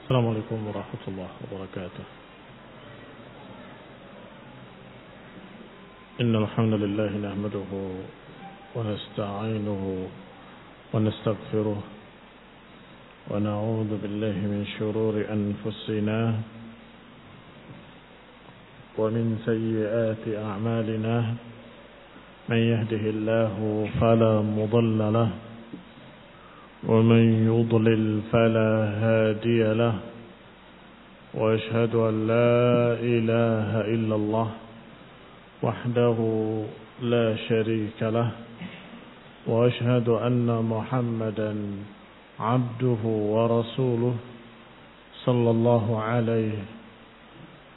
السلام عليكم ورحمة الله وبركاته. إن الحمد لله نحمده ونستعينه ونستغفره ونعوذ بالله من شرور أنفسنا ومن سيئات أعمالنا. من يهده الله فلا مضل له ومن يضلل فلا هادي له، وأشهد أن لا إله إلا الله وحده لا شريك له، وأشهد أن محمدا عبده ورسوله صلى الله عليه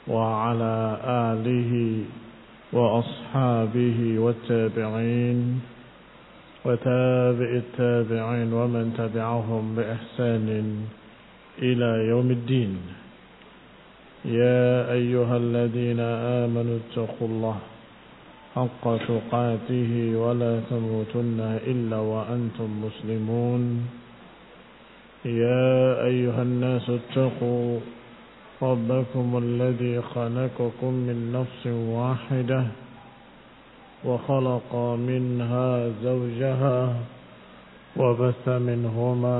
وعلى آله وأصحابه والتابعين وتابع التابعين ومن تبعهم بإحسان إلى يوم الدين. يا أيها الذين آمنوا اتقوا الله حق تقاته ولا تموتن إلا وأنتم مسلمون. يا أيها الناس اتقوا ربكم الذي خلقكم من نفس واحدة وخلق منها زوجها وبث منهما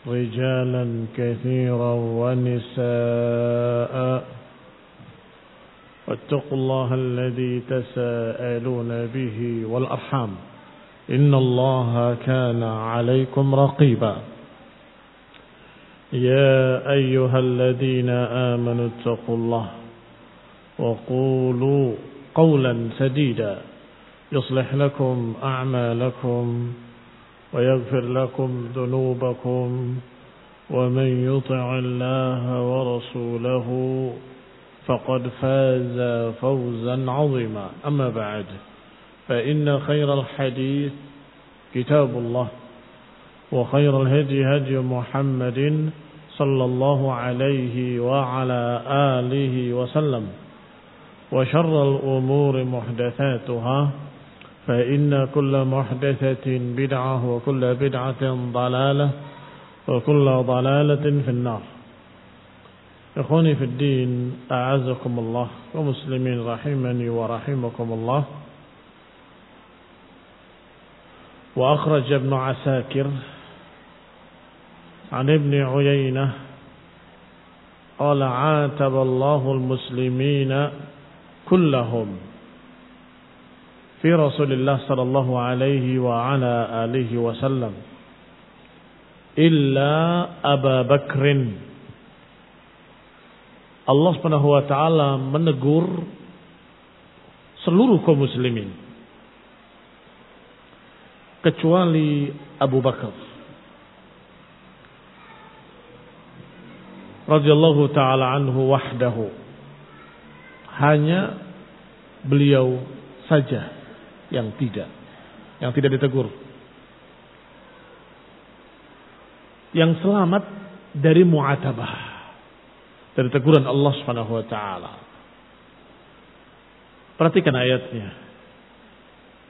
رجالا كثيرا ونساء، واتقوا الله الذي تساءلون به والأرحام إن الله كان عليكم رقيبا. يا أيها الذين آمنوا اتقوا الله وقولوا قولا سديدا يصلح لكم أعمالكم ويغفر لكم ذنوبكم، ومن يطع الله ورسوله فقد فاز فوزا عظيما. أما بعد، فإن خير الحديث كتاب الله، وخير الهدي هدي محمد صلى الله عليه وعلى آله وسلم، وشر الأمور محدثاتها، فإن كل محدثة بدعة وكل بدعة ضلالة وكل ضلالة في النار. إخواني في الدين، أعزكم الله ومسلمين رحمني ورحمكم الله. وأخرج ابن عساكر عن ابن عيينة قال: عاتب الله المسلمين كلهم في رسول الله صلى الله عليه وعلى آله وسلم إلا أبا بكر. Allah Subhanahu wa taala menegur seluruh kaum muslimin kecuali Abu Bakar radhiyallahu taala anhu wahdahu. Hanya beliau saja yang tidak ditegur, yang selamat dari mu'atabah, dari teguran Allah Subhanahu wa taala. Perhatikan ayatnya.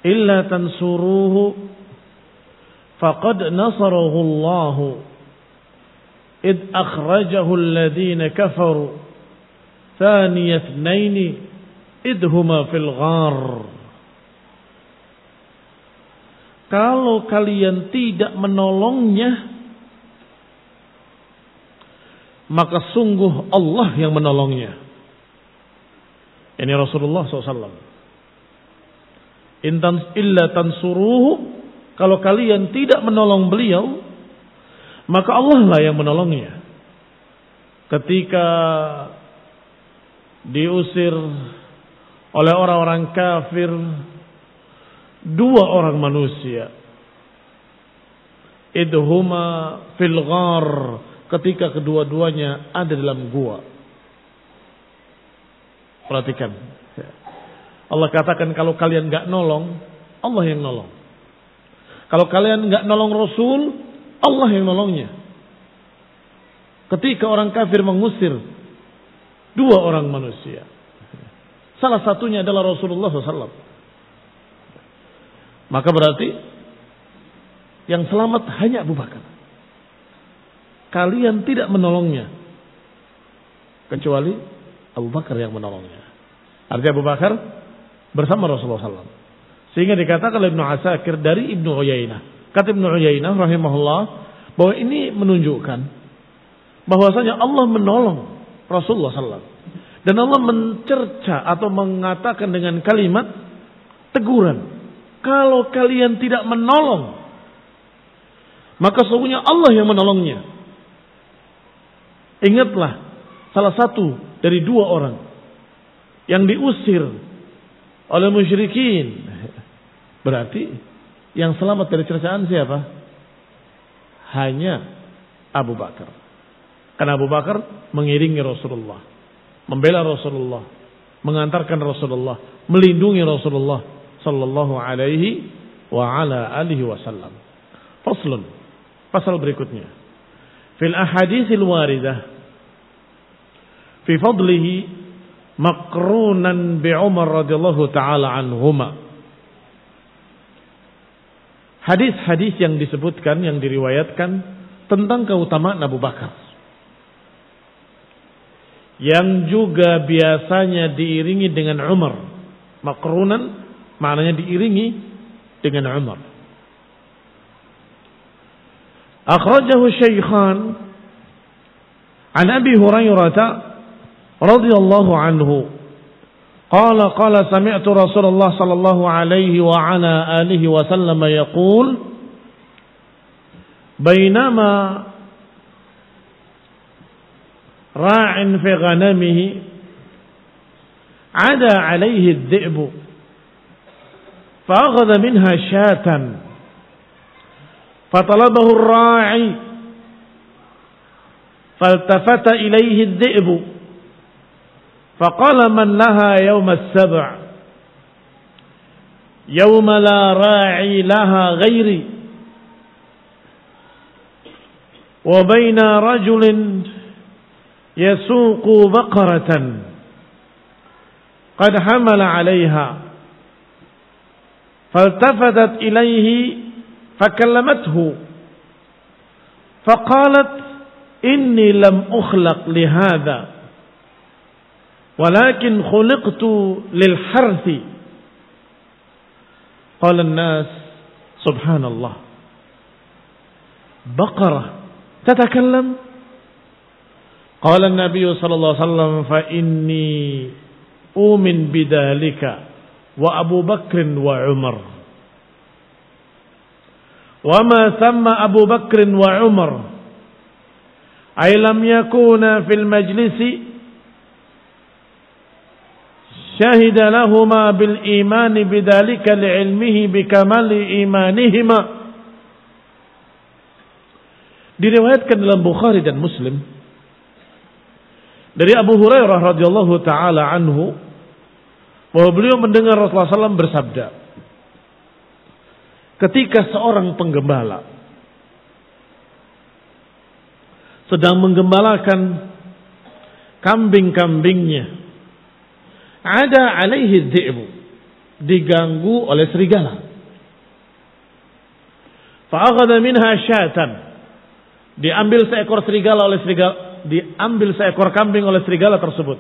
Illa tansuruhu faqad nasarahu Allah id akhrajahu alladhina kafaru thaniya ithnaini id huma fil ghar. Kalau kalian tidak menolongnya, maka sungguh Allah yang menolongnya. Ini Rasulullah SAW. Illa tansuruhu, kalau kalian tidak menolong beliau, maka Allah lah yang menolongnya. Ketika diusir oleh orang-orang kafir dua orang manusia, idhuma fil ghar, ketika kedua-duanya ada dalam gua. Perhatikan, Allah katakan kalau kalian gak nolong, Allah yang nolong. Kalau kalian gak nolong Rasul, Allah yang nolongnya. Ketika orang kafir mengusir dua orang manusia, salah satunya adalah Rasulullah SAW. Maka berarti yang selamat hanya Abu Bakar. kalian tidak menolongnya kecuali Abu Bakar yang menolongnya. Artinya Abu Bakar bersama Rasulullah SAW. Sehingga dikatakan oleh Ibnu Asakir dari Ibnu Uyainah. Kata Ibnu Uyainah rahimahullah bahwa ini menunjukkan bahwasanya Allah menolong Rasulullah SAW. Dan Allah mencerca atau mengatakan dengan kalimat teguran. Kalau kalian tidak menolong, maka sesungguhnya Allah yang menolongnya. Ingatlah salah satu dari dua orang yang diusir oleh musyrikin. Berarti yang selamat dari cercaan siapa? Hanya Abu Bakar. Karena Abu Bakar mengiringi Rasulullah, membela Rasulullah, mengantarkan Rasulullah, melindungi Rasulullah sallallahu alaihi wa ala alihi wasallam. Faslun, pasal berikutnya. Fil ahaditsil waridah fi fadlihi maqrunan bi Umar radhiyallahu taala anhuma. Hadis-hadis yang disebutkan, yang diriwayatkan tentang keutamaan Abu Bakar, yang juga biasanya diiringi dengan Umar. Maqrunan maknanya diiringi dengan Umar. Akhrajahu Syaikhan an Abi Hurairah radhiyallahu anhu qala sami'tu Rasulullah sallallahu alaihi wa ala alihi wa sallam yaqul bainama ra'in fi ghanamihi ada alaihi ad-dhi'bu fa'akhadha minha syatan fatalabahu ar-ra'i faltafata ilaihi ad-dhi'bu فقال من لها يوم السبع يوم لا راعي لها غيري وبين رجل يسوق بقرة قد حمل عليها فالتفتت إليه فكلمته فقالت إني لم أخلق لهذا ولكن خلقت للحرث قال الناس سبحان الله بقرة تتكلم قال النبي صلى الله عليه وسلم فإني أؤمن بذلك وأبو بكر وعمر وما ثم أبو بكر وعمر أي لم يكون في المجلس شهد لهما بالإيمان بذلك لعلمه بكمال إيمانهما. Diriwayatkan dalam Bukhari dan Muslim dari Abu Hurairah radhiyallahu taala anhu bahwa beliau mendengar Rasulullah SAW bersabda, ketika seorang penggembala sedang menggembalakan kambing-kambingnya, ada alaihi dhi'bu, diganggu oleh serigala. Fa'akhadha minha syatan, diambil seekor serigala oleh serigala, diambil seekor kambing oleh serigala tersebut.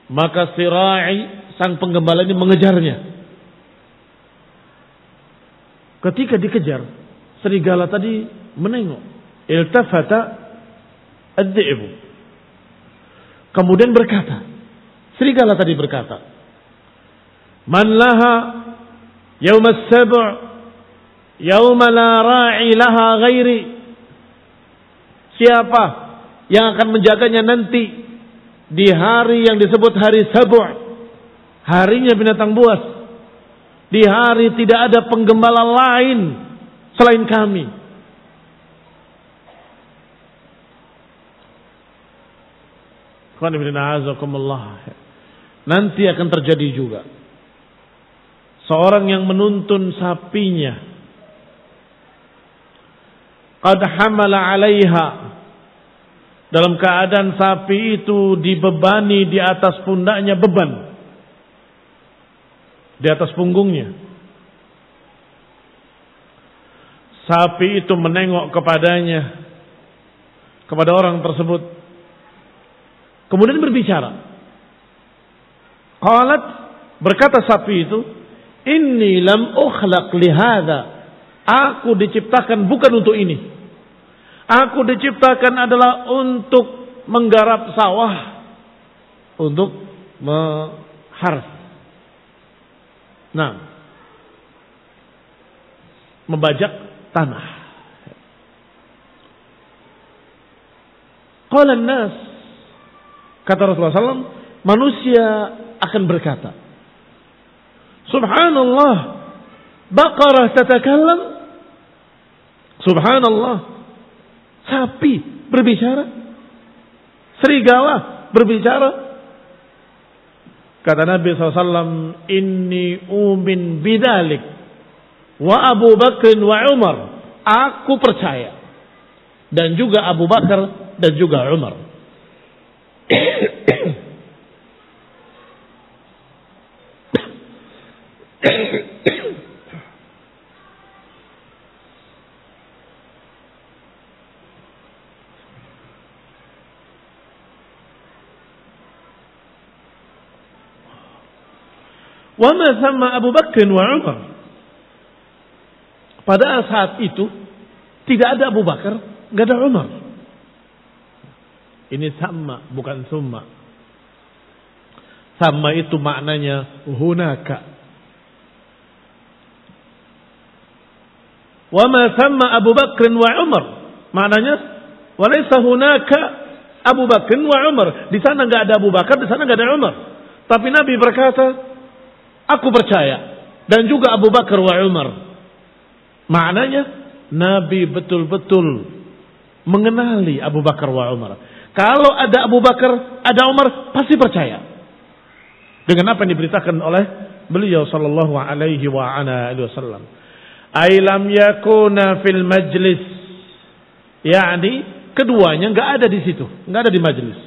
Maka si ra'i, sang penggembala ini mengejarnya. Ketika dikejar, serigala tadi menengok. Iltafata ad-dhi'bu. Kemudian berkata, serigala tadi berkata, man laha yawm as-sab' yawma la ra'i laha ghairi. Siapa yang akan menjaganya nanti di hari yang disebut hari Sab', harinya binatang buas, di hari tidak ada penggembala lain selain kami. Nanti akan terjadi juga seorang yang menuntun sapinya, qad hamala 'alaiha, dalam keadaan sapi itu dibebani di atas pundaknya beban, di atas punggungnya. Sapi itu menengok kepadanya, kepada orang tersebut. Kemudian berbicara. Qalat, berkata sapi itu, inni lam ukhlaq lihada. Aku diciptakan bukan untuk ini. Aku diciptakan adalah untuk menggarap sawah, untuk mengharus. Nah, membajak tanah. Qala an-nas, kata Rasulullah SAW, manusia akan berkata, Subhanallah, baqarah tatakallam. Subhanallah, sapi berbicara, serigala berbicara. Kata Nabi SAW, inni umin bidalik wa Abu Bakr wa Umar. Aku percaya, dan juga Abu Bakar dan juga Umar. Wa ma thamma Abu Bakr wa Umar. Pada saat itu tidak ada Abu Bakar, enggak ada Umar. Ini sama, bukan summa. Sama itu maknanya hunaka. Wa ma thamma Abu Bakr wa Umar. Maknanya walaysa hunaka Abu Bakr wa Umar. Di sana enggak ada Abu Bakar, di sana enggak ada Umar. Tapi Nabi berkata, aku percaya, dan juga Abu Bakar wa Umar. Maknanya Nabi betul-betul mengenali Abu Bakar wa Umar. Kalau ada Abu Bakar, ada Umar, pasti percaya dengan apa yang diberitakan oleh beliau sallallahu alaihi wa ala alihi wasallam. Ailam yakuna fil majlis, yakni keduanya enggak ada di situ, enggak ada di majlis.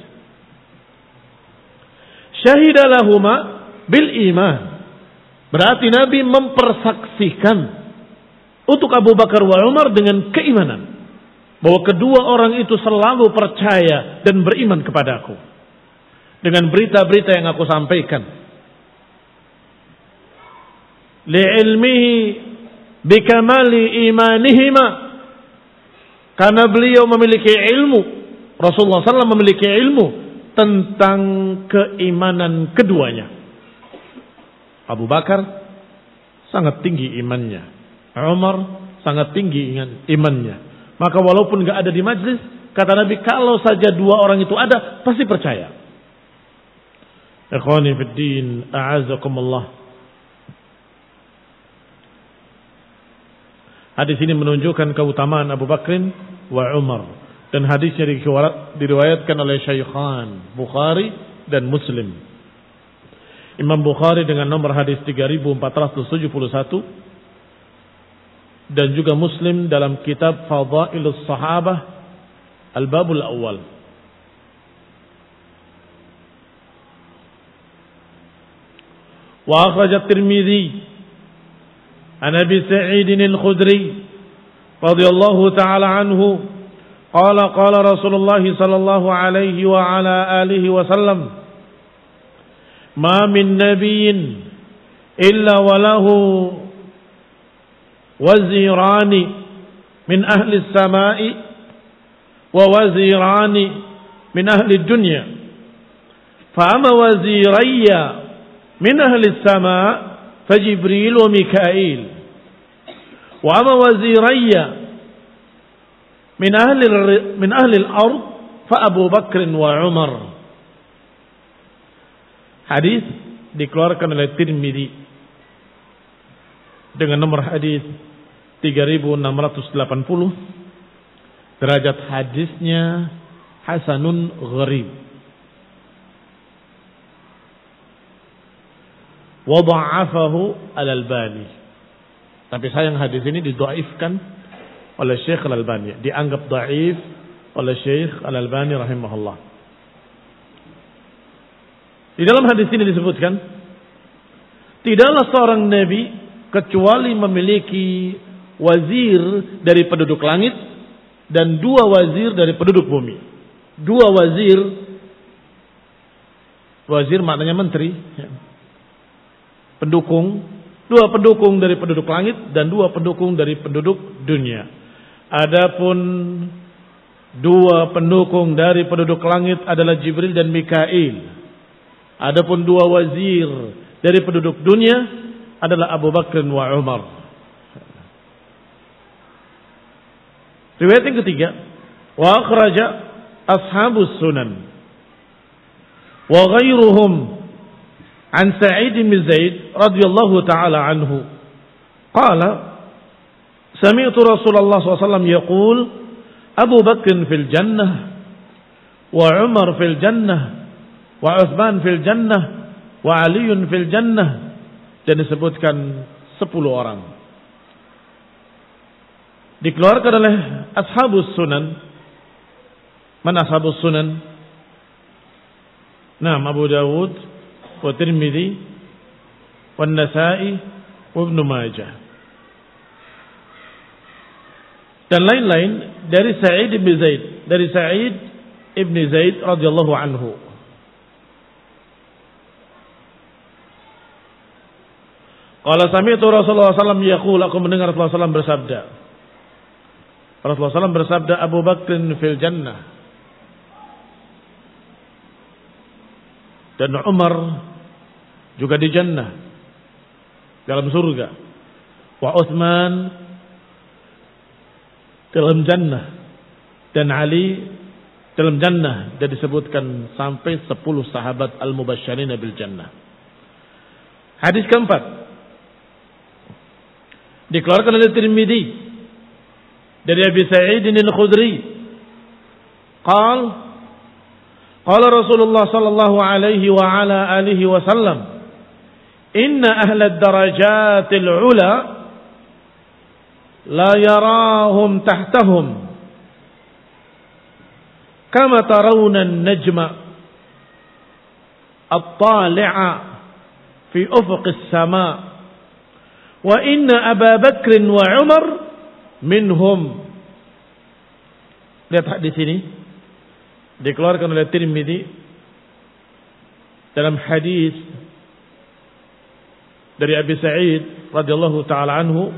Syahida lahuma bil iman. Berarti Nabi mempersaksikan untuk Abu Bakar wa Umar dengan keimanan. Bahwa kedua orang itu selalu percaya dan beriman kepadaku. Dengan berita-berita yang aku sampaikan. Li'ilmihi bikamali imanihima. Karena beliau memiliki ilmu. Rasulullah SAW memiliki ilmu tentang keimanan keduanya. Abu Bakar sangat tinggi imannya. Umar sangat tinggi imannya. Maka walaupun enggak ada di majlis, kata Nabi, kalau saja dua orang itu ada, pasti percaya. Ikhwani fid din, a'azakumullah. Hadis ini menunjukkan keutamaan Abu Bakrin wa Umar. Dan hadisnya diriwayatkan oleh Syaikhan Bukhari dan Muslim. Imam Bukhari dengan nomor hadis 3471. Dan juga Muslim dalam kitab Fadailus Sahabah Al-Babul Awal. Wa akhraj at-Tirmidzi an Abi Sa'id al-Khudri radhiyallahu ta'ala anhu qala qala Rasulullah sallallahu alaihi wa ala alihi wa sallam ma min nabiyyin illa wa lahu وزيران من أهل السماء ووزيران من أهل الدنيا فأما وزيري من أهل السماء فجبريل وميكائيل وأما وزيري من أهل الأرض فأبو بكر وعمر. Hadis dikeluarkan oleh Tirmidzi dengan nomor hadis 3680. Derajat hadisnya hasanun gharib. Wa dha'afahu al-Albani. Tapi sayang hadis ini didhaifkan oleh Syekh Al-Albani, dianggap dhaif oleh Syekh Al-Albani rahimahullah. Di dalam hadis ini disebutkan, tidaklah seorang nabi kecuali memiliki wazir dari penduduk langit dan 2 wazir dari penduduk bumi. 2 wazir, wazir maknanya menteri, pendukung, 2 pendukung dari penduduk langit dan 2 pendukung dari penduduk dunia. Adapun 2 pendukung dari penduduk langit adalah Jibril dan Mikail. Adapun 2 wazir dari penduduk dunia adalah Abu Bakr wa Umar. Riwayat yang ketiga, wa akhraja ashabus sunan wa ghairuhum an Sa'id bin Zaid radhiyallahu taala anhu qala sami'tu Rasulullah SAW yaqul Abu Bakr fil jannah wa Umar fil jannah wa Uthman fil jannah wa Ali fil jannah, dan disebutkan 10 orang. Dikeluarkan oleh ashabus sunan. Mana ashabus sunan? Naam, Abu Dawud wa Tirmidzi wa Nasa'i wa Ibn Majah dan lain-lain dari Sa'id bin Zaid, dari Sa'id ibn Zaid radhiyallahu anhu. Qala sami'tu Rasulullah sallallahu alaihi wasallam yaqul, aku mendengar Rasulullah sallallahu bersabda. Rasulullah sallallahu bersabda, Abu Bakr fil jannah dan Umar juga di jannah, dalam surga. Wa Uthman dalam jannah dan Ali dalam jannah, dan disebutkan sampai 10 sahabat al-mubasysyirin bil jannah. Hadis keempat dikeluarkan oleh Tirmidzi dari Abi Sa'id al-Khudri qala Rasulullah sallallahu alaihi wa ala alihi wasallam inna ahla ad-darajatil ula la yarahum tahtahum kama tarawna an-najma at-tali'a fi ufuq as-sama' wa inna Abu Bakr wa Umar minhum. Lihat di sini dikeluarkan oleh Tirmidzi dalam hadis dari Abi Sa'id radhiyallahu taala anhu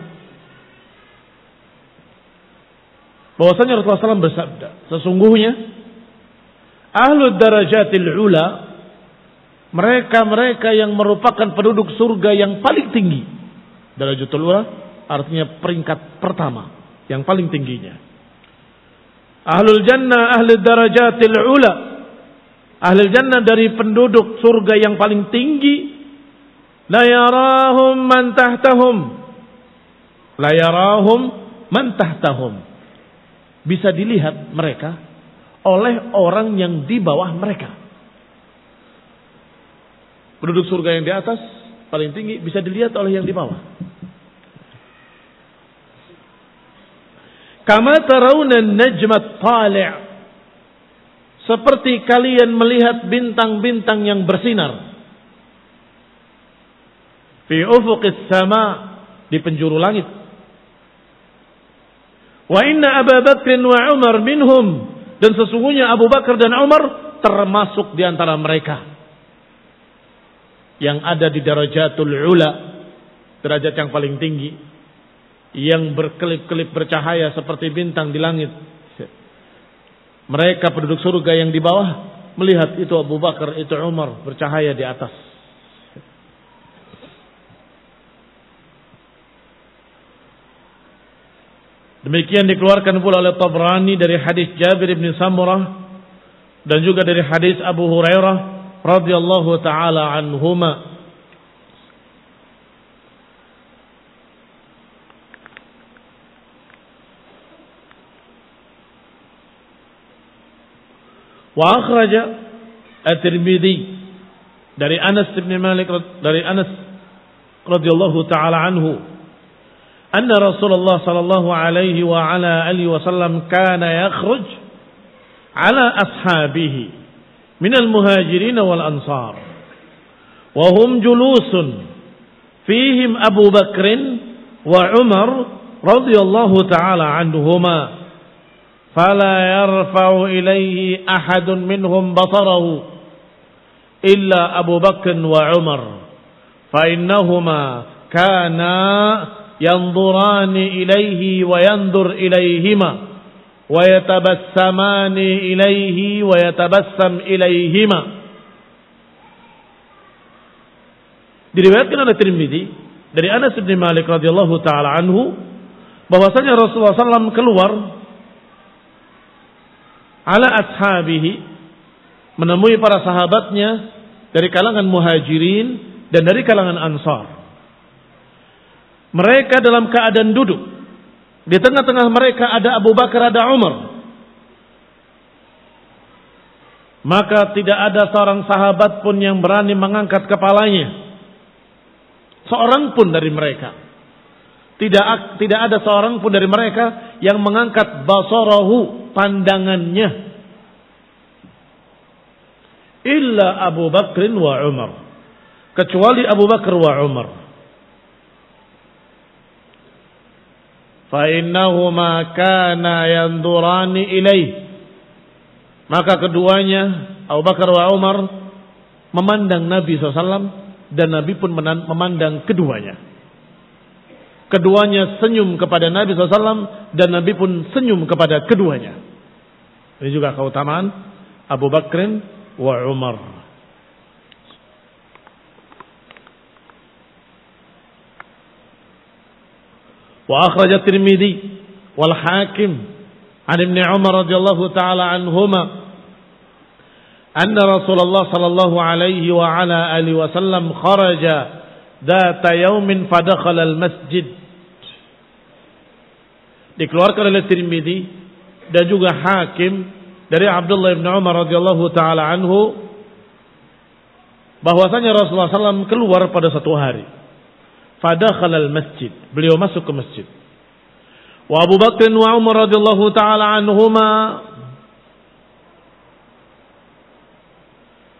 bahwasanya Rasulullah SAW bersabda, sesungguhnya ahlud darajatil ula, mereka yang merupakan penduduk surga yang paling tinggi. Darajatul ula artinya peringkat pertama, yang paling tingginya. Ahlul jannah ahlud darajatil ula, ahlul jannah dari penduduk surga yang paling tinggi. La yarahum man tahtahum, la yarahum man tahtahum, bisa dilihat mereka oleh orang yang di bawah mereka. Penduduk surga yang di atas paling tinggi bisa dilihat oleh yang di bawah. Kama tarawna an-najma at-tali', seperti kalian melihat bintang-bintang yang bersinar. Fi ufuqis sama, di penjuru langit. Wa inna Abu Bakr wa Umar minhum, dan sesungguhnya Abu Bakar dan Umar termasuk di antara mereka yang ada di darajatul ula, derajat yang paling tinggi, yang berkelip-kelip bercahaya seperti bintang di langit. Mereka penduduk surga yang di bawah melihat itu Abu Bakar, itu Umar bercahaya di atas. Demikian dikeluarkan pula oleh Tabrani dari hadis Jabir bin Samurah dan juga dari hadis Abu Hurairah radhiyallahu taala anhuma. Wa akhraja at-Tirmidzi dari Anas bin Malik radhiyallahu taala anhu أن رسول الله صلى الله عليه وعلى آله وسلم كان يخرج على أصحابه من المهاجرين والأنصار وهم جلوس فيهم أبو بكر وعمر رضي الله تعالى عنهما فلا يرفع إليه أحد منهم بصره إلا أبو بكر وعمر فإنهما كانا ينظران إليه وينظر إليهما ويتبسمان إليه ويتبسم إليهما. Diriwayatkan oleh Tirmidzi dari Anas bin Malik radhiyallahu taala anhu bahwasanya Rasulullah SAW keluar ala ashabihi menemui para sahabatnya dari kalangan muhajirin dan dari kalangan ansar. Mereka dalam keadaan duduk. Di tengah-tengah mereka ada Abu Bakar, ada Umar. Maka tidak ada seorang sahabat pun yang berani mengangkat kepalanya. Seorang pun dari mereka. Tidak ada seorang pun dari mereka yang mengangkat basarahu, pandangannya. Illa Abu Bakr wa Umar. Kecuali Abu Bakar wa Umar. Fa innahuma kana yandurani ilaih. Maka keduanya Abu Bakar wa Umar memandang Nabi SAW dan Nabi pun memandang keduanya. Keduanya senyum kepada Nabi SAW dan Nabi pun senyum kepada keduanya. Ini juga keutamaan Abu Bakr wa Umar. Wa akhraj Tirmidzi wal Hakim an Ibnu Umar radhiyallahu taala anhuma anna Rasulullah sallallahu alaihi wa ala alihi wasallam kharaja dzata yaumin fadakhala al-masjid. Dikeluarkan oleh Tirmidzi dan juga Hakim dari Abdullah bin Umar radhiyallahu taala anhu bahwasanya Rasulullah SAW keluar pada satu hari. Fadakhala al-masjid, beliau masuk ke masjid. Wa Abu Bakr wa Umar radhiyallahu taala anhuma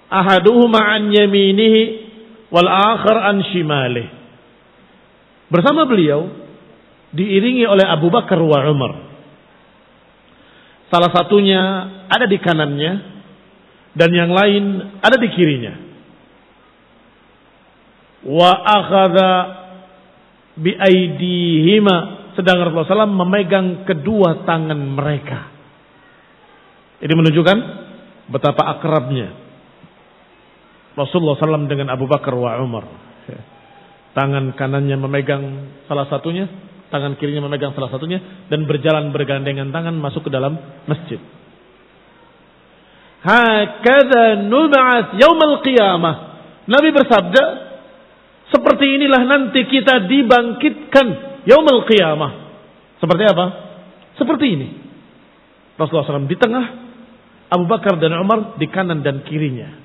ahaduhuma an yaminihi wal akhar an shimalihi. Bersama beliau diiringi oleh Abu Bakar wa Umar. Salah satunya ada di kanannya dan yang lain ada di kirinya. Wa akhadha bi aidihima, sedang Rasulullah SAW memegang kedua tangan mereka. Ini menunjukkan betapa akrabnya Rasulullah SAW dengan Abu Bakar wa Umar. Tangan kanannya memegang salah satunya, tangan kirinya memegang salah satunya, dan berjalan bergandengan tangan masuk ke dalam masjid. Hakadha nub'ats yaumal qiyamah. Nabi bersabda, seperti inilah nanti kita dibangkitkan yaumul qiyamah. Seperti apa? Seperti ini. Rasulullah SAW di tengah, Abu Bakar dan Umar di kanan dan kirinya.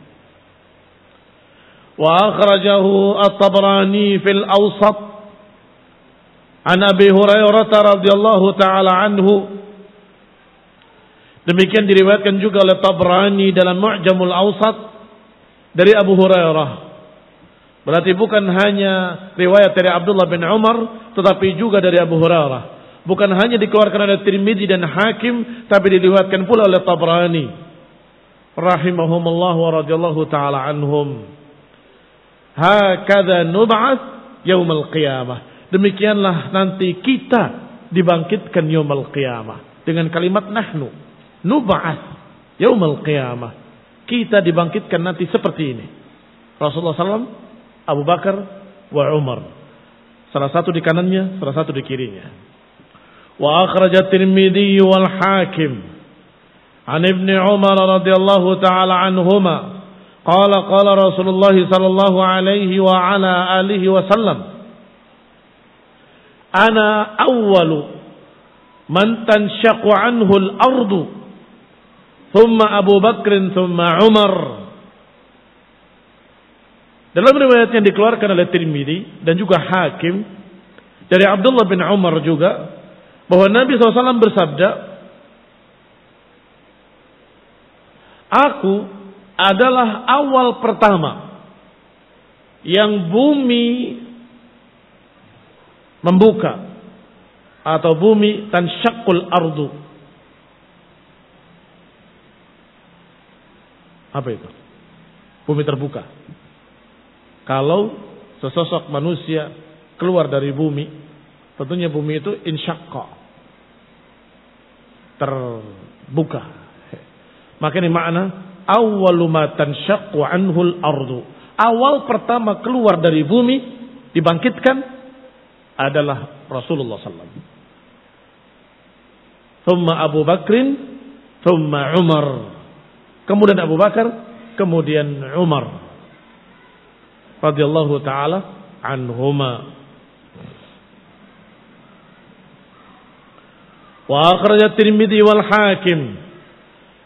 Wa akhrajahu at-Tabrani fil Awsat an Abi Hurairah radhiyallahu taala anhu. Demikian diriwayatkan juga oleh Tabrani dalam Mu'jamul Awsat dari Abu Hurairah. Berarti bukan hanya riwayat dari Abdullah bin Umar, tetapi juga dari Abu Hurairah. Bukan hanya dikeluarkan oleh Tirmidzi dan Hakim, tapi diriwayatkan pula oleh Tabrani rahimahumullah wa radhiyallahu taala anhum. Hakadha nub'ats yaumil qiyamah. Demikianlah nanti kita dibangkitkan yaumil qiyamah. Dengan kalimat nahnu nub'ats yaumil qiyamah. Kita dibangkitkan nanti seperti ini. Rasulullah SAW, Abu Bakar wa Umar. Salah satu di kanannya, salah satu di kirinya. Wa akhrajat Tirmidzi wal Hakim an Ibnu Umar radhiyallahu taala anhuma qala qala Rasulullah sallallahu alaihi wa ala alihi wasallam ana awwalu man tanshaqu anhu al-ardu thumma Abu Bakr thumma Umar. Dalam riwayat yang dikeluarkan oleh Tirmidzi dan juga Hakim dari Abdullah bin Umar juga, bahwa Nabi SAW bersabda, aku adalah awal pertama yang bumi membuka, atau bumi tansyaqqul ardu, Apa itu? Bumi terbuka. Kalau sesosok manusia keluar dari bumi, tentunya bumi itu insyaqqa, terbuka. Maka ini makna awwalu ma tanshaqqu anhu al-ardu. Awal pertama keluar dari bumi dibangkitkan adalah Rasulullah sallallahu alaihi wasallam. Thumma Abu Bakrin, thumma Umar. Kemudian Abu Bakar, kemudian Umar radhiyallahu taala anhuma. Wa akhraj at-Tirmidzi wal Hakim,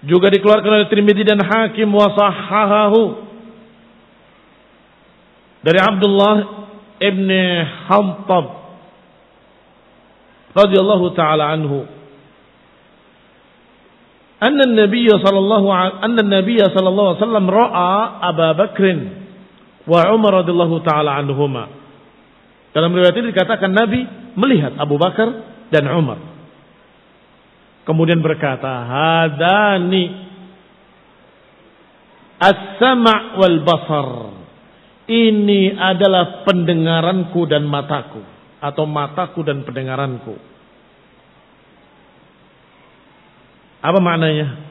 juga dikeluarkan oleh Tirmidzi dan Hakim, wa sahhahahu, dari Abdullah ibn Hantab radhiyallahu taala anhu, anna an-nabiy sallallahu alaihi wasallam ra'a Abu Bakrin wa Umar radhiyallahu taala anhuma. Dalam riwayat ini dikatakan Nabi melihat Abu Bakar dan Umar. Kemudian berkata, hadani as-sama' wal basar. Ini adalah pendengaranku dan mataku, atau mataku dan pendengaranku. Apa maknanya?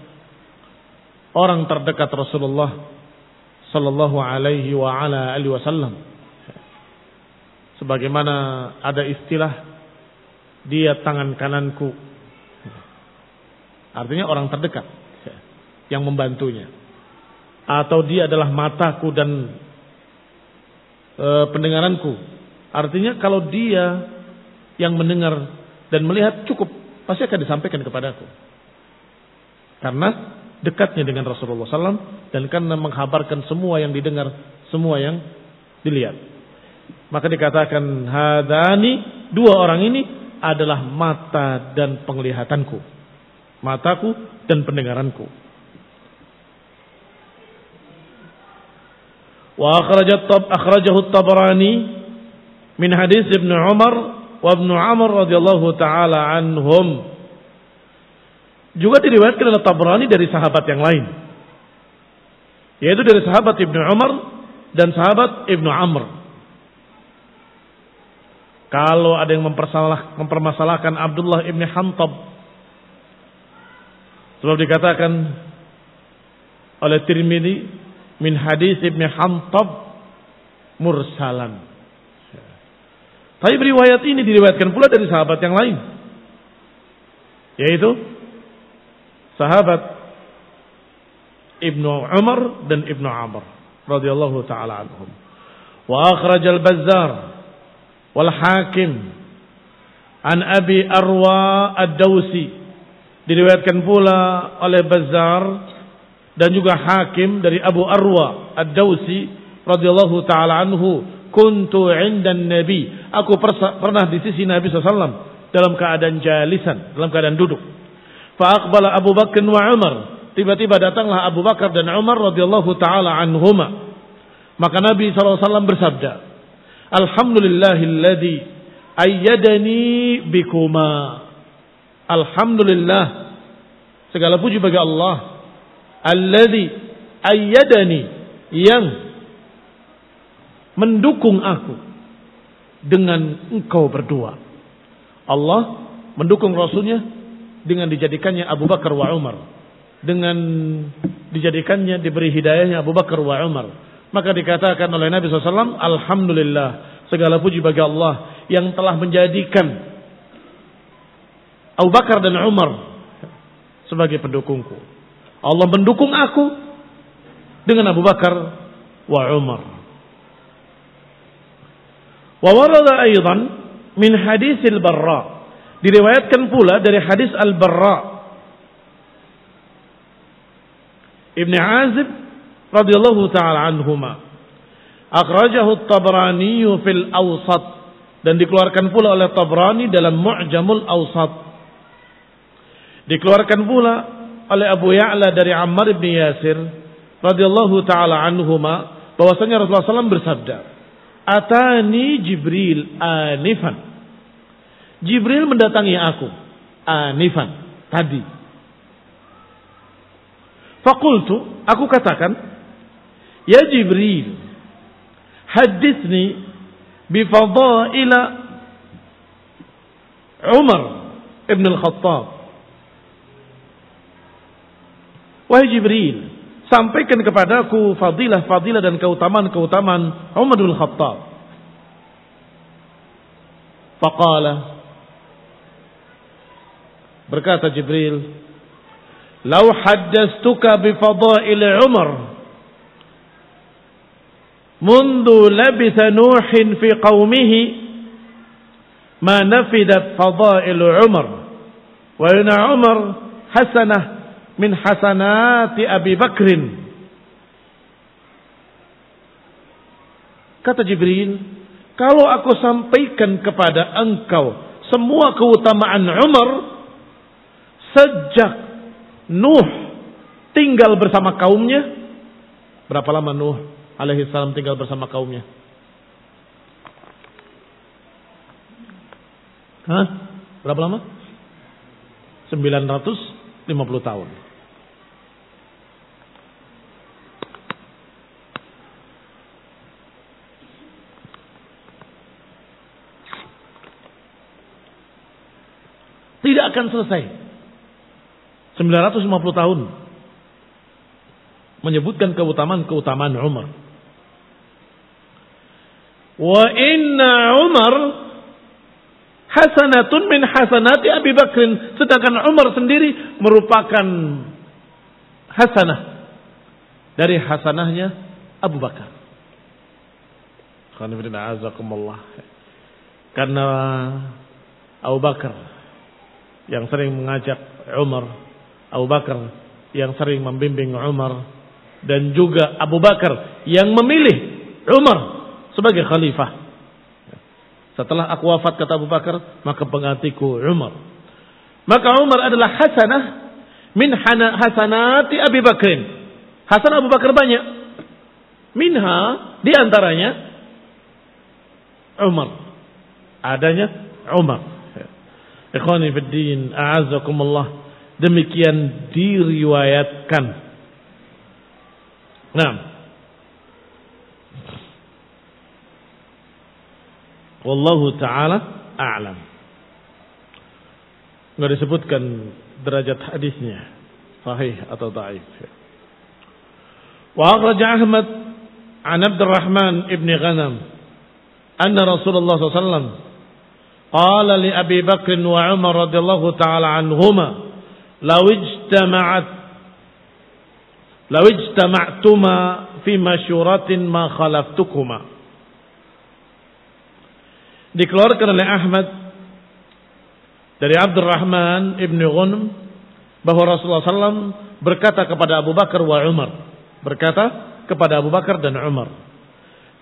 Orang terdekat Rasulullah sallallahu alaihi wa ala alihi wasallam. Sebagaimana ada istilah, dia tangan kananku. Artinya orang terdekat yang membantunya. Atau dia adalah mataku dan pendengaranku. Artinya kalau dia yang mendengar dan melihat cukup, pasti akan disampaikan kepadaku. Karena dekatnya dengan Rasulullah SAW dan karena menghabarkan semua yang didengar, semua yang dilihat. Maka dikatakan hadani, dua orang ini adalah mata dan penglihatanku, mataku dan pendengaranku. Wa akhrajahu at-Tabrani min hadis Ibnu Umar wa Ibnu Amr radhiyallahu taala anhum. Juga diriwayatkan oleh Tabrani dari sahabat yang lain, yaitu dari sahabat Ibnu Umar dan sahabat Ibnu Amr. Kalau ada yang mempermasalahkan Abdullah ibn Hantab, sebab dikatakan oleh Tirmidzi min hadis Ibn Hantab mursalan. Tapi riwayat ini diriwayatkan pula dari sahabat yang lain, yaitu sahabat Ibnu Umar dan Ibnu Amr radhiyallahu taala anhum. Wa akhraj al-Bazzar wal Hakim an Abi Arwa ad-Dawsi, diriwayatkan pula oleh Bazzar dan juga Hakim dari Abu Arwa ad-Dawsi radhiyallahu taala anhu, kuntu 'indan Nabi, aku pernah di sisi Nabi SAW dalam keadaan jalisan, dalam keadaan duduk. Fa aqbala Abu Bakar wa Umar, tiba-tiba datanglah Abu Bakar dan Umar radhiyallahu taala anhuma. Maka Nabi SAW bersabda, alhamdulillahilladzi ayyadani bikuma. Alhamdulillah, segala puji bagi Allah, alladzi ayyadani, yang mendukung aku dengan engkau berdua. Allah mendukung Rasulnya dengan dijadikannya Abu Bakar wa Umar, dengan dijadikannya, diberi hidayahnya Abu Bakar wa Umar. Maka dikatakan oleh Nabi SAW, alhamdulillah, segala puji bagi Allah yang telah menjadikan Abu Bakar dan Umar sebagai pendukungku. Allah mendukung aku dengan Abu Bakar wa Umar. Wa warada aidan min hadisil Barra, diriwayatkan pula dari hadis Al-Barra Ibn Azib radhiyallahu ta'ala anhuma. Akhrajahu at-Tabrani fil Awsat, dan dikeluarkan pula oleh Tabrani dalam Mu'jamul Awsat. Dikeluarkan pula oleh Abu Ya'la dari Ammar bin Yasir radhiyallahu ta'ala anhuma, bahwasanya Rasulullah SAW bersabda, atani Jibril anifan, Jibril mendatangi aku anifan, tadi. Faqultu, aku katakan, ya Jibril, hadithni bifadaila Umar ibn al-Khattab. Wahai Jibril, sampaikan kepadaku fadilah-fadilah dan keutamaan-keutamaan Umar bin Khattab. Faqala, berkata Jibril, "Lau haddastuka bi fadail Umar mundu labitha Nuhin fi qaumihi ma nafidat fadail Umar wa inna Umar hasanah min hasanati Abi Bakrin." Kata Jibril, kalau aku sampaikan kepada engkau semua keutamaan Umar sejak Nuh tinggal bersama kaumnya. Berapa lama Nuh alaihi salam tinggal bersama kaumnya? Berapa lama? 950 tahun. Tidak akan selesai. 950 tahun menyebutkan keutamaan-keutamaan Umar. Wa inna Umar hasanatun min hasanati Abi Bakrin. Sedangkan Umar sendiri merupakan hasanah dari hasanahnya Abu Bakar. Karena Abu Bakar yang sering mengajak Umar, Abu Bakar yang sering membimbing Umar, dan juga Abu Bakar yang memilih Umar sebagai khalifah. Setelah aku wafat, kata Abu Bakar, maka penggantiku Umar. Maka Umar adalah hasanah min hasanati Abi Bakrin. Hasanah Abu Bakar banyak. Minha, di antaranya Umar. Adanya Umar. Ikhwani fid din, a'azzakumullah. Demikian diriwayatkan. Nah, wallahu ta'ala a'lam. Enggak disebutkan derajat hadisnya sahih atau dhaif. Wa akhraja Ahmad an Abdurrahman ibn Ghanam anna Rasulullah sallallahu alaihi wasallam qala li Abi Bakr wa Umar radhiyallahu ta'ala anhuma law ijtama'tuma fi masyuratin ma khalaftukuma. Dikeluarkan oleh Ahmad dari Abdurrahman ibn Ghanam bahwa Rasulullah SAW berkata kepada Abu Bakar wa Umar, berkata kepada Abu Bakar dan Umar,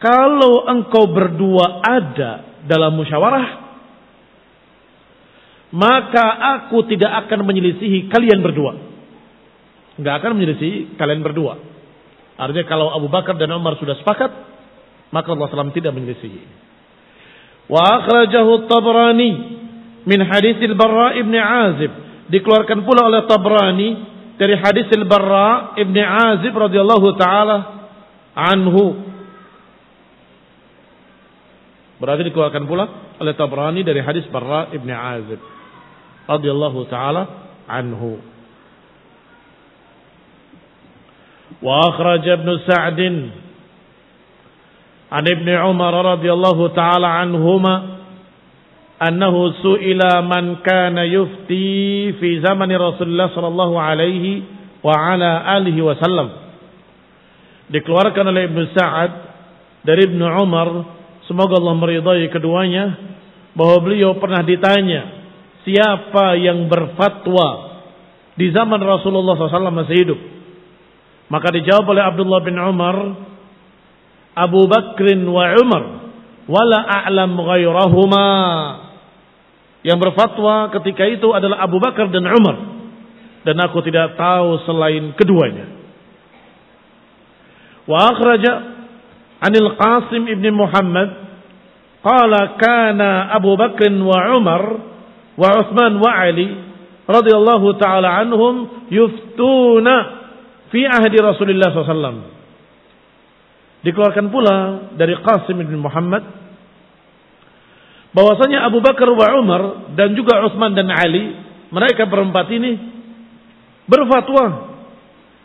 kalau engkau berdua ada dalam musyawarah, maka aku tidak akan menyelisihi kalian berdua. Enggak akan menyelisihi kalian berdua. Artinya kalau Abu Bakar dan Umar sudah sepakat, maka Allah SAW tidak menyelisihi. Wa akhrajahu Tabrani min hadits al-Barra ibn Azib. Dikeluarkan pula oleh Tabrani dari hadits al-Barra ibn Azib radhiyallahu taala anhu. Berarti dikeluarkan pula oleh Tabrani dari hadis Barra ibn Azib radhiyallahu taala anhu. Wa akhraj Ibn Sa'd an Ibn Umar radhiyallahu taala anhuma annahu su'ila man kana yufti fi zamani Rasulullah sallallahu alaihi wa ala alihi wasallam. Dikeluarkan oleh Ibn Sa'd dari Ibn Umar, semoga Allah meridai keduanya, bahwa beliau pernah ditanya siapa yang berfatwa di zaman Rasulullah SAW masih hidup. Maka dijawab oleh Abdullah bin Umar, Abu Bakrin wa Umar, wala a'lam ghairahuma. Yang berfatwa ketika itu adalah Abu Bakar dan Umar, dan aku tidak tahu selain keduanya. Wa akhraja anil Qasim ibn Muhammad qala kana Abu Bakr wa Umar wa Uthman wa Ali radhiyallahu ta'ala anhum yuftuna fi ahdi Rasulullah SAW. Dikeluarkan pula dari Qasim bin Muhammad bahwasanya Abu Bakar wa Umar dan juga Utsman dan Ali, mereka berempat ini berfatwa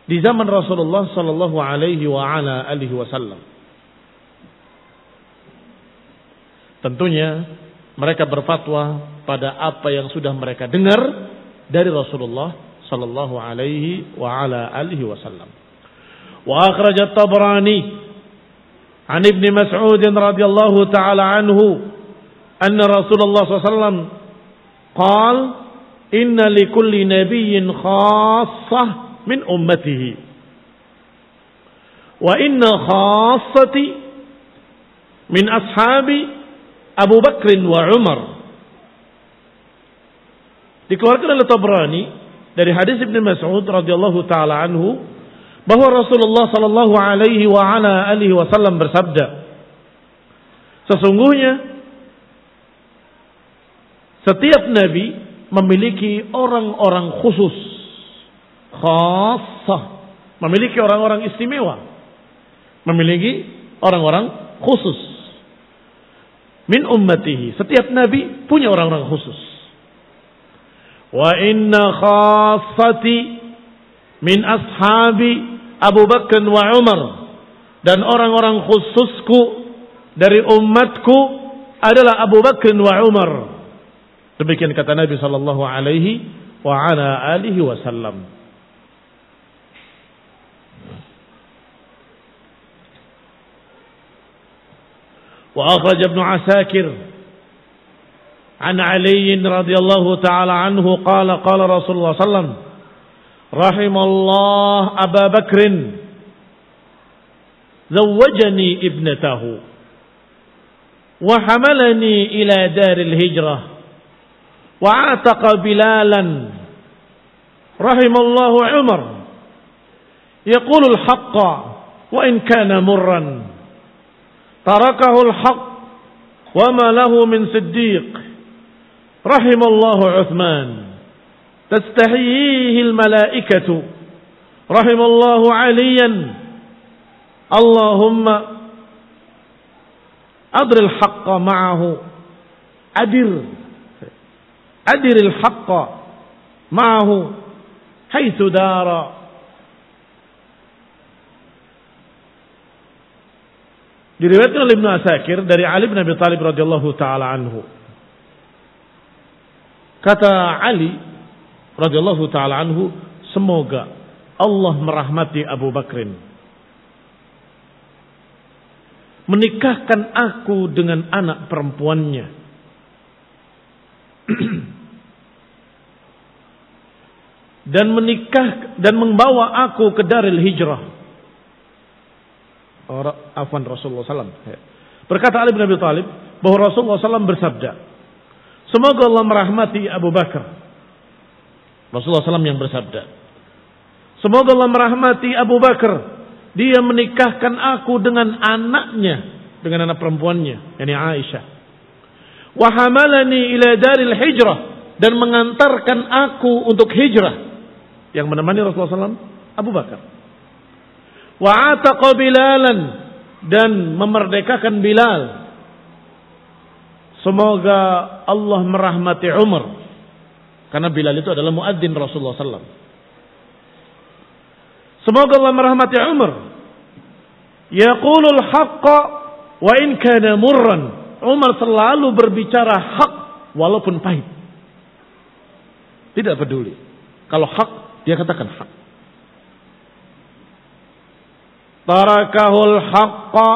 di zaman Rasulullah sallallahu alaihi wa ala alihi wasallam. Tentunya mereka berfatwa pada apa yang sudah mereka dengar dari Rasulullah sallallahu alaihi wa ala alihi wasallam. Wa akhraj at-Tabrani an Ibn Mas'ud radhiyallahu ta'ala anhu anna Rasulullah sallallahu alaihi wasallam qala inna likulli nabiyyin khassah min ummatihi wa inna khassati min ashabi Abu Bakr wa Umar. Dikeluarkan oleh Tabrani dari hadis Ibnu Mas'ud radhiyallahu taala anhu bahwa Rasulullah sallallahu alaihi wa ala alihi wasallam bersabda, sesungguhnya setiap nabi memiliki orang-orang khusus, khassah, memiliki orang-orang istimewa, memiliki orang-orang khusus. Min ummatihi, setiap nabi punya orang-orang khusus. Wa inna khassati min ashabi Abu Bakr wa Umar, dan orang-orang khususku dari umatku adalah Abu Bakr wa Umar. Demikian kata Nabi sallallahu alaihi wa ala alihi wasallam. Wa akhraj Ibnu Asakir an Ali radhiyallahu ta'ala anhu qala qala Rasulullah sallallahu alaihi wasallam rahimallah Abu Bakr zawwajani ibnatahu wa hamalani ila daril hijrah wa ataqa Bilalan rahimallahu Umar yaqulu al-haqqa wa in kana murran tarakahu al-haqq wa ma lahu min siddiq rahimallahu Uthman tastahihi al-malaikatu rahimallahu Aliyan Allahumma adri al-haqqa ma'ahu adir al-haqqa ma'ahu haitsu dara. Diriwayatkan oleh Ibnu Asakir dari Ali bin Abi Thalib radhiyallahu taala anhu. Kata Ali radhiyallahu taala anhu, semoga Allah merahmati Abu Bakrin, menikahkan aku dengan anak perempuannya dan membawa aku ke Daril Hijrah. Rasulullah SAW. Berkata Ali bin Abi Thalib bahwa Rasulullah SAW bersabda, semoga Allah merahmati Abu Bakar. Rasulullah SAW yang bersabda, semoga Allah merahmati Abu Bakar, dia menikahkan aku dengan anaknya, dengan anak perempuannya, yakni Aisyah. Wa hamalani ila daril hijrah, dan mengantarkan aku untuk hijrah. Yang menemani Rasulullah SAW Abu Bakar. Wa ataqa Bilalan, dan memerdekakan Bilal. Semoga Allah merahmati Umar, karena Bilal itu adalah muadzin Rasulullah SAW. Semoga Allah merahmati Umar, yaqulul haqqa wa in kana murran. Umar selalu berbicara hak walaupun pahit. Tidak peduli. Kalau hak, dia katakan hak. Tarakahul haqqa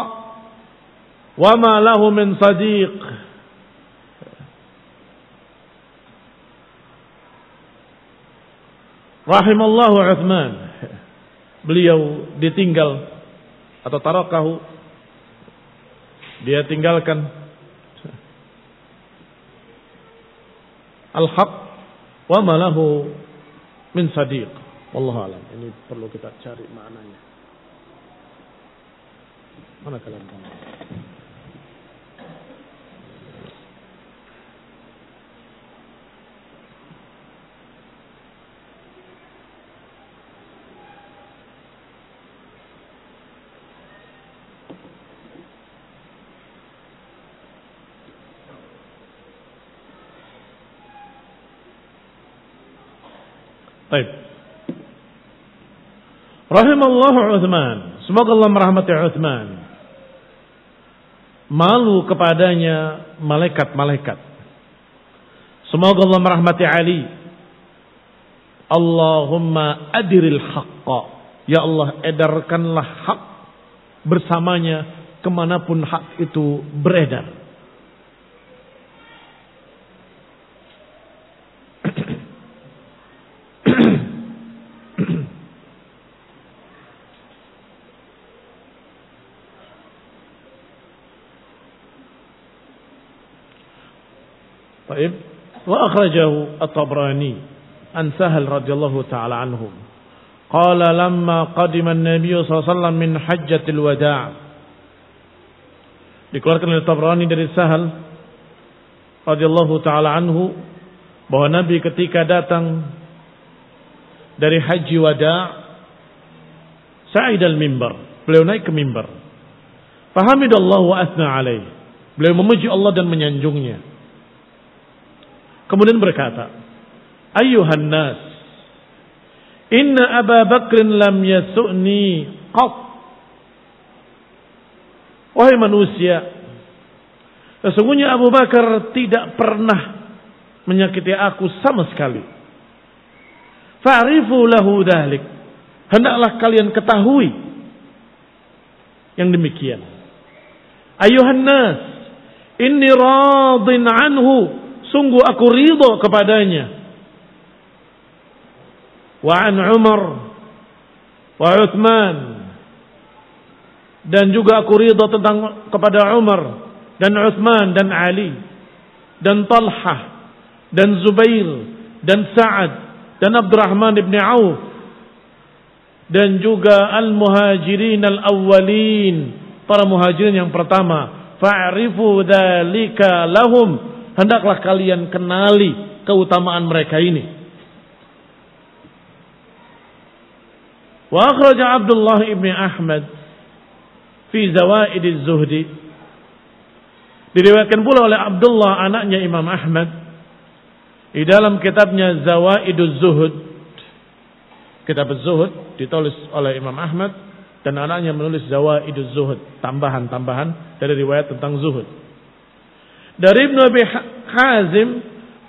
wa ma lahu min sadiq. Rahimallahu Uthman. Beliau ditinggal atau tarakahu, dia tinggalkan al-haq wa ma lahu min sadiq. Wallahu a'lam. Ini perlu kita cari maknanya. Mana kalam kamu? Baik. Rahimallahu Utsman. Semoga Allah merahmati Utsman. Malu kepadanya malaikat-malaikat. Semoga Allah merahmati Ali. Allahumma adiril haqqa. Ya Allah, edarkanlah hak bersamanya kemanapun hak itu beredar. Baik. Wa akhrajahu at-Tabrani an Sahal radhiyallahu ta'ala anhum. Qala lamma qadima an-nabiy sallallahu alaihi wasallam min hajjatil wada'. Dikeluarkan oleh Tabrani dari Sahal radhiyallahu ta'ala anhu bahwa Nabi ketika datang dari haji wada' sa'idal mimbar, beliau naik ke mimbar. Fahamidallahu wa athna alaih. Beliau memuji Allah dan menyanjungnya. Kemudian berkata, Ayyuhan nas, inna Aba Bakrin lam yasu'ni qat. Wahai manusia, sesungguhnya Abu Bakar tidak pernah menyakiti aku sama sekali. Fa'rifu lahu dhalik. Hendaklah kalian ketahui yang demikian. Ayyuhan nas, inni radin anhu. Sungguh aku ridho kepadanya. Wa an Umar wa Uthman. Dan juga aku ridho kepada Umar dan Uthman dan Ali dan Talhah dan Zubair dan Sa'ad dan Abdurrahman ibn Auf dan juga al-muhajirin al-awwalin, para muhajirin yang pertama. Fa'rifu dzalika lahum. Hendaklah kalian kenali keutamaan mereka ini. Wa akhraja Abdullah ibn Ahmad fi Zawaid az-Zuhdi. Diriwayatkan pula oleh Abdullah anaknya Imam Ahmad di dalam kitabnya Zawaid az-Zuhd. Kitab az-Zuhd ditulis oleh Imam Ahmad dan anaknya menulis Zawaid az-Zuhd, tambahan-tambahan dari riwayat tentang zuhud. Dari Ibnu Abi Hazim,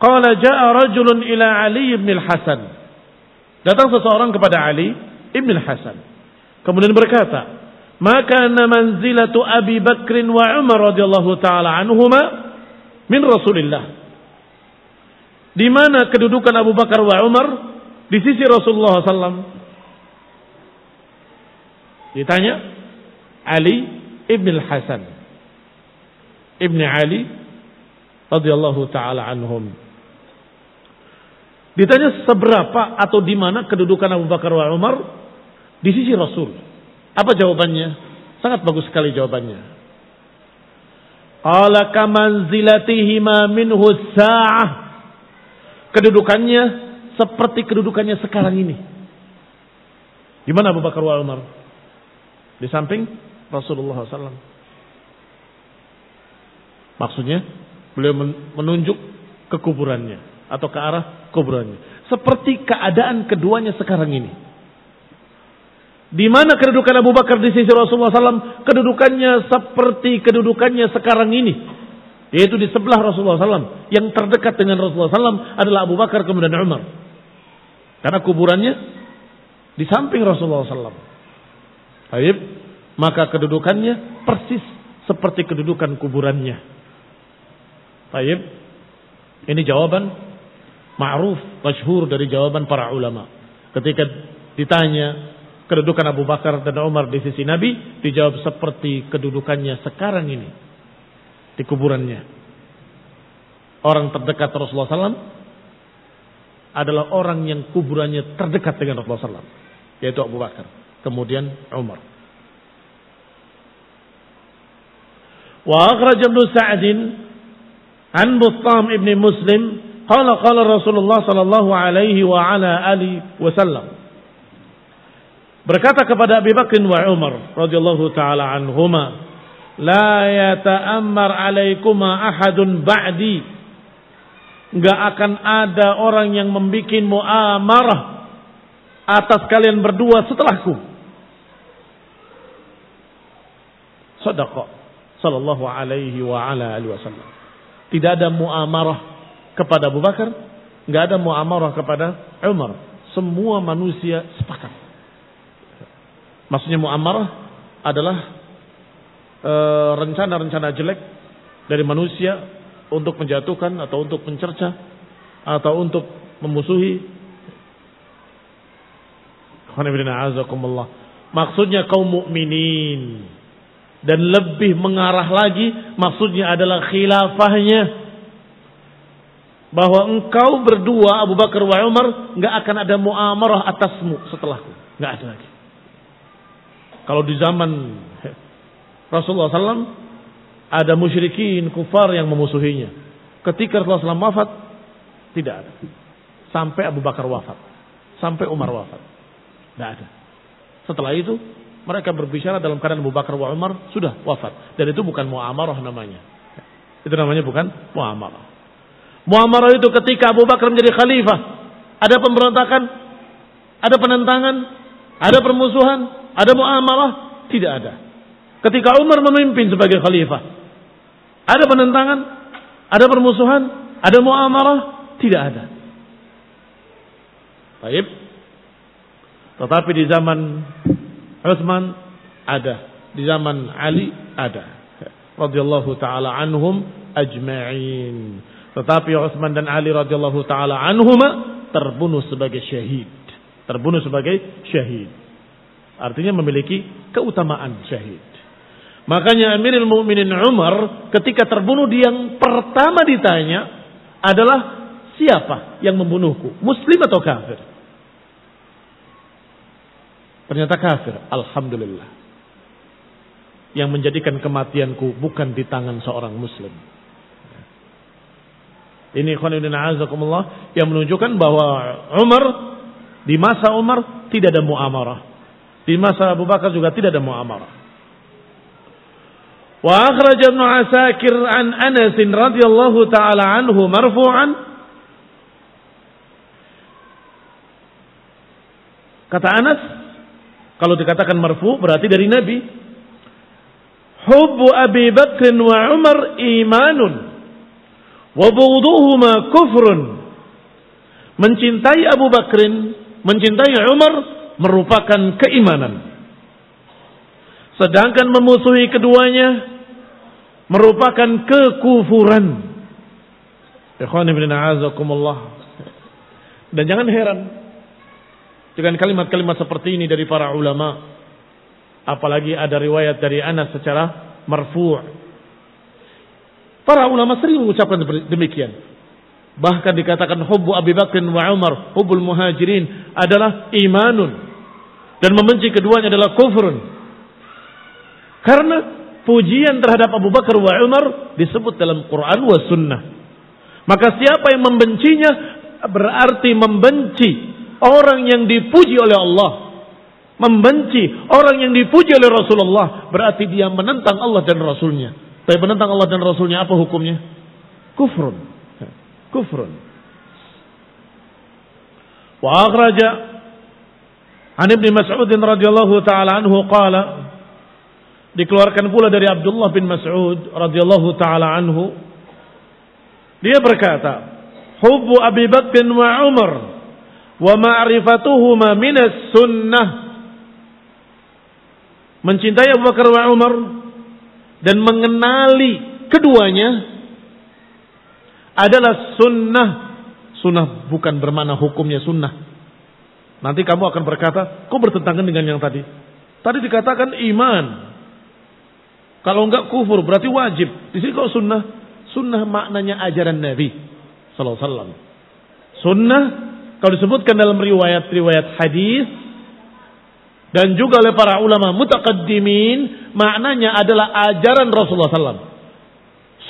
qala jaa rajulun ila Ali ibn al-Hasan. Datang seseorang kepada Ali ibn al-Hasan. Kemudian berkata, "Maka manzilatu Abi Bakr wa Umar radhiyallahu taala anhuma min Rasulillah." Di mana kedudukan Abu Bakar wa Umar di sisi Rasulullah sallallahu. Ditanya Ali ibn al-Hasan. Ibn Ali radhiyallahu taala anhum. Ditanya seberapa atau di mana kedudukan Abu Bakar wa Umar di sisi Rasul. Apa jawabannya? Sangat bagus sekali jawabannya. Qala kamanzilatihima minhu sa'ah. Kedudukannya seperti kedudukannya sekarang ini. Di mana Abu Bakar wa Umar? Di samping Rasulullah SAW. Maksudnya beliau menunjuk ke kuburannya atau ke arah kuburannya. Seperti keadaan keduanya sekarang ini. Di mana kedudukan Abu Bakar di sisi Rasulullah SAW? Kedudukannya seperti kedudukannya sekarang ini. Yaitu di sebelah Rasulullah SAW. Yang terdekat dengan Rasulullah SAW adalah Abu Bakar kemudian Umar. Karena kuburannya di samping Rasulullah SAW. Baik, maka kedudukannya persis seperti kedudukan kuburannya. Baik, ini jawaban ma'ruf, masyhur dari jawaban para ulama. Ketika ditanya kedudukan Abu Bakar dan Umar di sisi Nabi, dijawab seperti kedudukannya sekarang ini di kuburannya. Orang terdekat Rasulullah SAW adalah orang yang kuburannya terdekat dengan Rasulullah SAW, yaitu Abu Bakar, kemudian Umar. Wa akhraj Ibnu Sa'din an Bustam ibn Muslim qala qala Rasulullah sallallahu alaihi wa ala alihi wasallam. Berkata kepada Abu Bakar wa Umar radhiyallahu taala anhuma, la yata'ammar alaikuma ahadun ba'di. Enggak akan ada orang yang membikin muamarah atas kalian berdua setelahku. Shadaqa sallallahu alaihi wa ala alihi wasallam. Tidak ada muamarah kepada Abu Bakar, enggak ada muamarah kepada Umar. Semua manusia sepakat. Maksudnya muamarah adalah rencana-rencana jelek dari manusia untuk menjatuhkan atau untuk mencerca atau untuk memusuhi. Maksudnya kaum mukminin. Dan lebih mengarah lagi, maksudnya adalah khilafahnya. Bahwa engkau berdua, Abu Bakar wa Umar, enggak akan ada muamarah atasmu setelahku. Enggak ada lagi. Kalau di zaman Rasulullah SAW, ada musyrikin, kufar yang memusuhinya. Ketika Rasulullah SAW wafat, tidak ada. Sampai Abu Bakar wafat. Sampai Umar wafat. Tidak ada. Setelah itu, mereka berbicara dalam keadaan Abu Bakar wa Umar sudah wafat. Dan itu bukan muamarah namanya. Itu namanya bukan muamarah. Muamarah itu ketika Abu Bakar menjadi khalifah. Ada pemberontakan, ada penentangan, ada permusuhan, ada muamarah. Tidak ada. Ketika Umar memimpin sebagai khalifah. Ada penentangan, ada permusuhan, ada muamarah. Tidak ada. Baik. Tetapi di zaman Utsman ada, di zaman Ali ada, radhiyallahu taala anhum ajma'in. Tetapi Utsman dan Ali radhiyallahu taala anhuma terbunuh sebagai syahid, terbunuh sebagai syahid. Artinya memiliki keutamaan syahid. Makanya Amirul Mukminin Umar ketika terbunuh yang pertama ditanya adalah siapa yang membunuhku, muslim atau kafir? Ternyata kafir. Alhamdulillah. Yang menjadikan kematianku bukan di tangan seorang muslim. Ini ikhwanuddin a'azakumullah yang menunjukkan bahwa Umar, di masa Umar tidak ada muamarah. Di masa Abu Bakar juga tidak ada muamarah. Wa akhraj Ibnu Asakir an Anas radhiyallahu taala anhu marfu'an. Kata Anas, kalau dikatakan marfu berarti dari Nabi. Hubbu Abi Bakr wa Umar imanun wa bughduhuma kufrun. Mencintai Abu Bakrin, mencintai Umar merupakan keimanan. Sedangkan memusuhi keduanya merupakan kekufuran. Ikhwan ibn a'azakumullah. Dan jangan heran dengan kalimat-kalimat seperti ini dari para ulama. Apalagi ada riwayat dari Anas secara marfu'. Para ulama sering mengucapkan demikian. Bahkan dikatakan hubbu Abi Bakr wa Umar, hubbul muhajirin adalah imanun. Dan membenci keduanya adalah kufrun. Karena pujian terhadap Abu Bakar wa Umar disebut dalam Quran wa sunnah. Maka siapa yang membencinya berarti membenci orang yang dipuji oleh Allah, membenci orang yang dipuji oleh Rasulullah, berarti dia menentang Allah dan Rasulnya. Tapi menentang Allah dan Rasulnya apa hukumnya? Kufrun. Kufrun. Wa akhraja an Ibnu Mas'ud radhiyallahu taala anhu qala, dikeluarkan pula dari Abdullah bin Mas'ud radhiyallahu taala anhu, dia berkata, hubbu Abi Bakr wa Umar wa ma'rifatuhuma minas sunnah. Mencintai Abu Bakar wa Umar dan mengenali keduanya adalah sunnah. Sunnah bukan bermakna hukumnya sunnah. Nanti kamu akan berkata, kok bertentangan dengan yang tadi? Tadi dikatakan iman. Kalau enggak kufur berarti wajib. Di sini kok sunnah? Sunnah maknanya ajaran Nabi sallallahu alaihi wasallam. Sunnah kalau disebutkan dalam riwayat-riwayat hadis dan juga oleh para ulama mutaqaddimin, maknanya adalah ajaran Rasulullah SAW.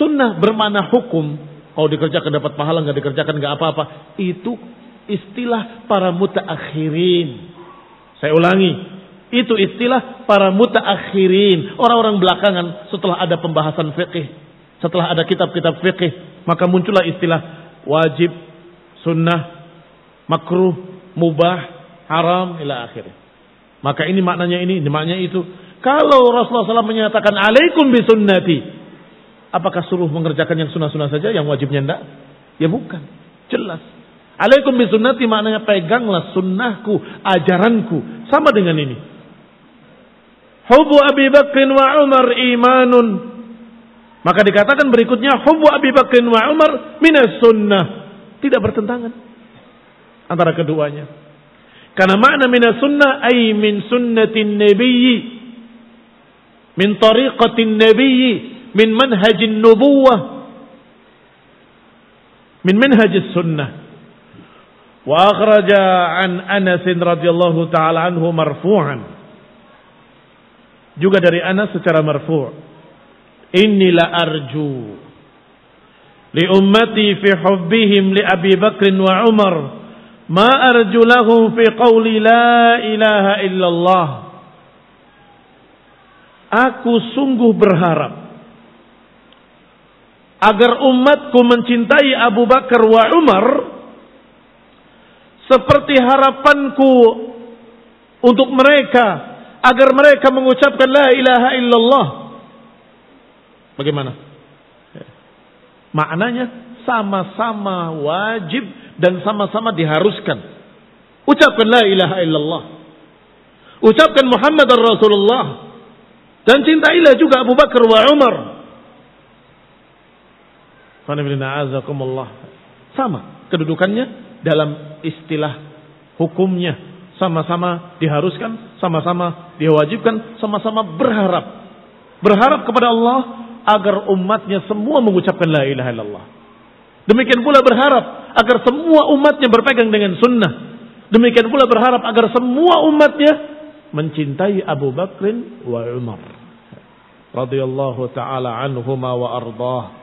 Sunnah bermakna hukum. Kalau dikerjakan dapat pahala, nggak dikerjakan nggak apa-apa. Itu istilah para mutaakhirin. Saya ulangi, itu istilah para mutaakhirin, orang-orang belakangan setelah ada pembahasan fikih, setelah ada kitab-kitab fikih, maka muncullah istilah wajib, sunnah, makruh, mubah, haram, ila akhirnya. Maka ini maknanya ini maknanya itu. Kalau Rasulullah SAW menyatakan alaikum bisunnati, apakah suruh mengerjakan yang sunnah-sunnah saja, yang wajibnya enggak? Ya bukan, jelas. Alaikum bisunnati maknanya peganglah sunnahku, ajaranku. Sama dengan ini. Hubbu Abi Bakr wa Umar imanun. Maka dikatakan berikutnya hubbu Abi Bakr wa Umar minas sunnah. Tidak bertentangan antara keduanya. Karena makna minas sunnah ay min sunnatin nabiyyi, min tariqatin nabiyyi, min manhajin nubuwah, min manhajis sunnah. Wa akhraja an Anas radhiyallahu taala anhu marfu'an. Juga dari Anas secara marfu'. Inni la arju li ummati fi hubbihim li Abi Bakr wa Umar ma arju lahum fi qawli la ilaha illallah. Aku sungguh berharap agar umatku mencintai Abu Bakar wa Umar seperti harapanku untuk mereka agar mereka mengucapkan la ilaha illallah. Bagaimana? Maknanya sama-sama wajib dan sama-sama diharuskan. Ucapkan la ilaha illallah. Ucapkan Muhammadar Rasulullah. Dan cintailah juga Abu Bakar wa Umar. Sama kedudukannya dalam istilah hukumnya, sama-sama diharuskan, sama-sama diwajibkan, sama-sama berharap kepada Allah agar umatnya semua mengucapkan la ilaha illallah. Demikian pula berharap agar semua umatnya berpegang dengan sunnah. Demikian pula berharap agar semua umatnya mencintai Abu Bakr wa Umar radhiyallahu taala anhuma wa ardah.